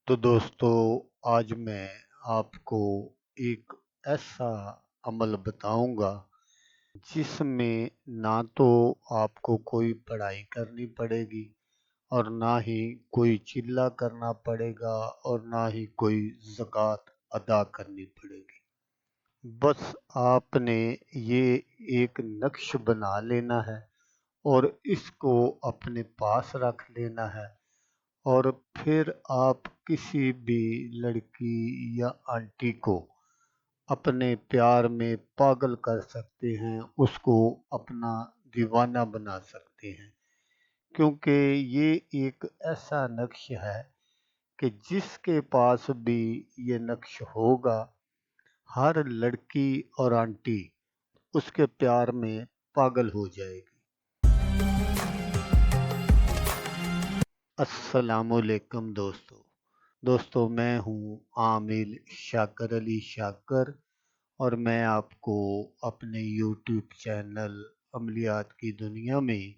तो दोस्तों, आज मैं आपको एक ऐसा अमल बताऊंगा जिसमें ना तो आपको कोई पढ़ाई करनी पड़ेगी और ना ही कोई चिल्ला करना पड़ेगा और ना ही कोई ज़कात अदा करनी पड़ेगी। बस आपने ये एक नक्श बना लेना है और इसको अपने पास रख लेना है और फिर आप किसी भी लड़की या आंटी को अपने प्यार में पागल कर सकते हैं, उसको अपना दीवाना बना सकते हैं। क्योंकि ये एक ऐसा नक्श है कि जिसके पास भी ये नक्श होगा, हर लड़की और आंटी उसके प्यार में पागल हो जाएगी। अस्सलामुअलैकुम दोस्तों, मैं हूँ आमिल शाकर अली शाकर और मैं आपको अपने यूट्यूब चैनल अमलियात की दुनिया में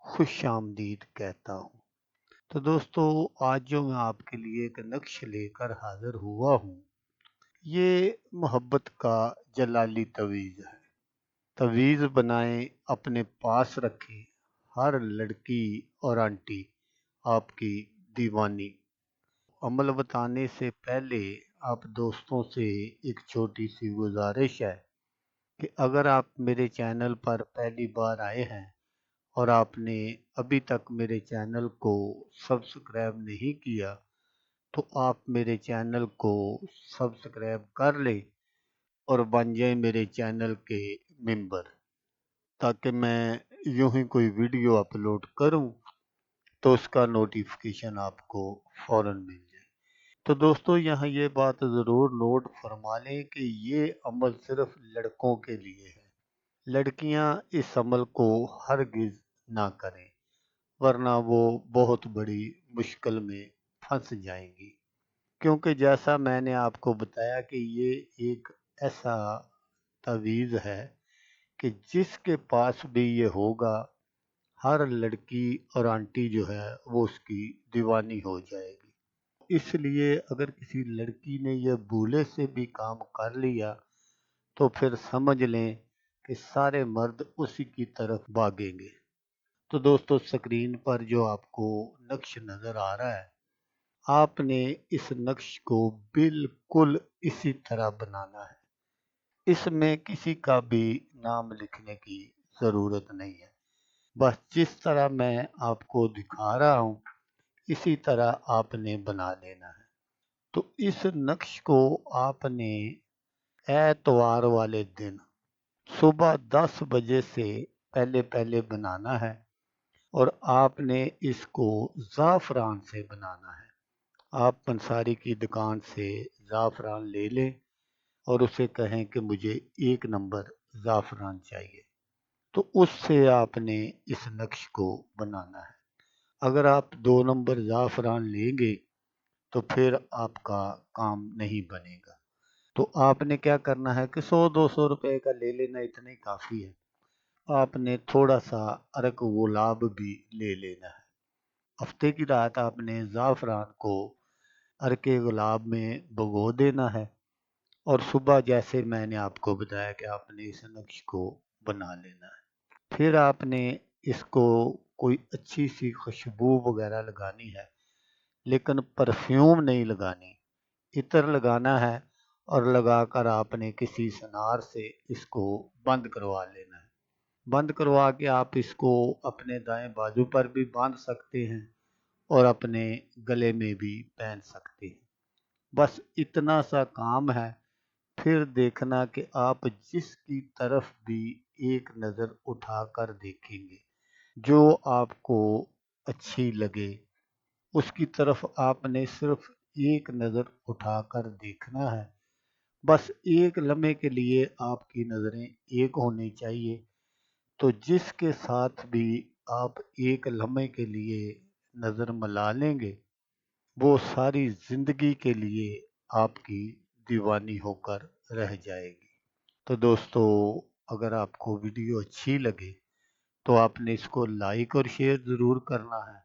खुश आमदीद कहता हूँ। तो दोस्तों, आज जो मैं आपके लिए एक नक्श लेकर हाजिर हुआ हूँ, ये मोहब्बत का जलाली तवीज़ है। तवीज़ बनाएं, अपने पास रखें, हर लड़की और आंटी आपकी दीवानी। अमल बताने से पहले आप दोस्तों से एक छोटी सी गुजारिश है कि अगर आप मेरे चैनल पर पहली बार आए हैं और आपने अभी तक मेरे चैनल को सब्सक्राइब नहीं किया, तो आप मेरे चैनल को सब्सक्राइब कर लें और बन जाए मेरे चैनल के मेंबर, ताकि मैं यूं ही कोई वीडियो अपलोड करूं तो उसका नोटिफिकेशन आपको फ़ौरन मिल जाए। तो दोस्तों, यहाँ ये बात ज़रूर नोट फरमा लें कि ये अमल सिर्फ लड़कों के लिए है। लड़कियां इस अमल को हरगिज़ ना करें, वरना वो बहुत बड़ी मुश्किल में फंस जाएंगी। क्योंकि जैसा मैंने आपको बताया कि ये एक ऐसा तवीज़ है कि जिसके पास भी ये होगा, हर लड़की और आंटी जो है वो उसकी दीवानी हो जाएगी। इसलिए अगर किसी लड़की ने यह भूले से भी काम कर लिया तो फिर समझ लें कि सारे मर्द उसी की तरफ भागेंगे। तो दोस्तों, स्क्रीन पर जो आपको नक्श नज़र आ रहा है, आपने इस नक्श को बिल्कुल इसी तरह बनाना है। इसमें किसी का भी नाम लिखने की ज़रूरत नहीं है। बस जिस तरह मैं आपको दिखा रहा हूँ, इसी तरह आपने बना लेना है। तो इस नक्श को आपने एतवार वाले दिन सुबह 10 बजे से पहले पहले बनाना है और आपने इसको ज़ाफ़रान से बनाना है। आप पंसारी की दुकान से ज़ाफ़रान ले लें और उसे कहें कि मुझे 1 नंबर ज़ाफ़रान चाहिए। तो उससे आपने इस नक्श को बनाना है। अगर आप 2 नंबर ज़ाफ़रान लेंगे तो फिर आपका काम नहीं बनेगा। तो आपने क्या करना है कि 100-200 रुपए का ले लेना, इतना ही काफ़ी है। आपने थोड़ा सा अरक गुलाब भी ले लेना है। हफ्ते की रात आपने ज़ाफ़रान को अरके गुलाब में भिगो देना है और सुबह जैसे मैंने आपको बताया कि आपने इस नक्श को बना लेना है। फिर आपने इसको कोई अच्छी सी खुशबू वगैरह लगानी है, लेकिन परफ्यूम नहीं लगानी। इत्र लगाना है और लगाकर आपने किसी सुनार से इसको बंद करवा लेना है। बंद करवा के आप इसको अपने दाएं बाजू पर भी बांध सकते हैं और अपने गले में भी पहन सकते हैं। बस इतना सा काम है। फिर देखना कि आप जिसकी तरफ भी एक नज़र उठाकर देखेंगे, जो आपको अच्छी लगे, उसकी तरफ आपने सिर्फ एक नज़र उठाकर देखना है। बस एक लम्हे के लिए आपकी नज़रें एक होनी चाहिए। तो जिसके साथ भी आप एक लम्हे के लिए नज़र मिला लेंगे, वो सारी ज़िंदगी के लिए आपकी दीवानी होकर रह जाएगी। तो दोस्तों, अगर आपको वीडियो अच्छी लगे तो आपने इसको लाइक और शेयर ज़रूर करना है।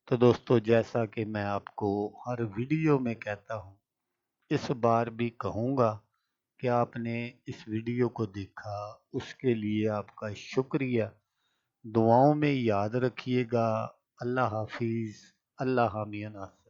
تو دوستو جیسا کہ میں آپ کو ہر ویڈیو میں کہتا ہوں، اس بار بھی کہوں گا کہ آپ نے اس ویڈیو کو دیکھا، اس کے لیے آپ کا شکریہ۔ دعاؤں میں یاد رکھیے گا۔ اللہ حافظ۔ اللہ حامیہ ناصر۔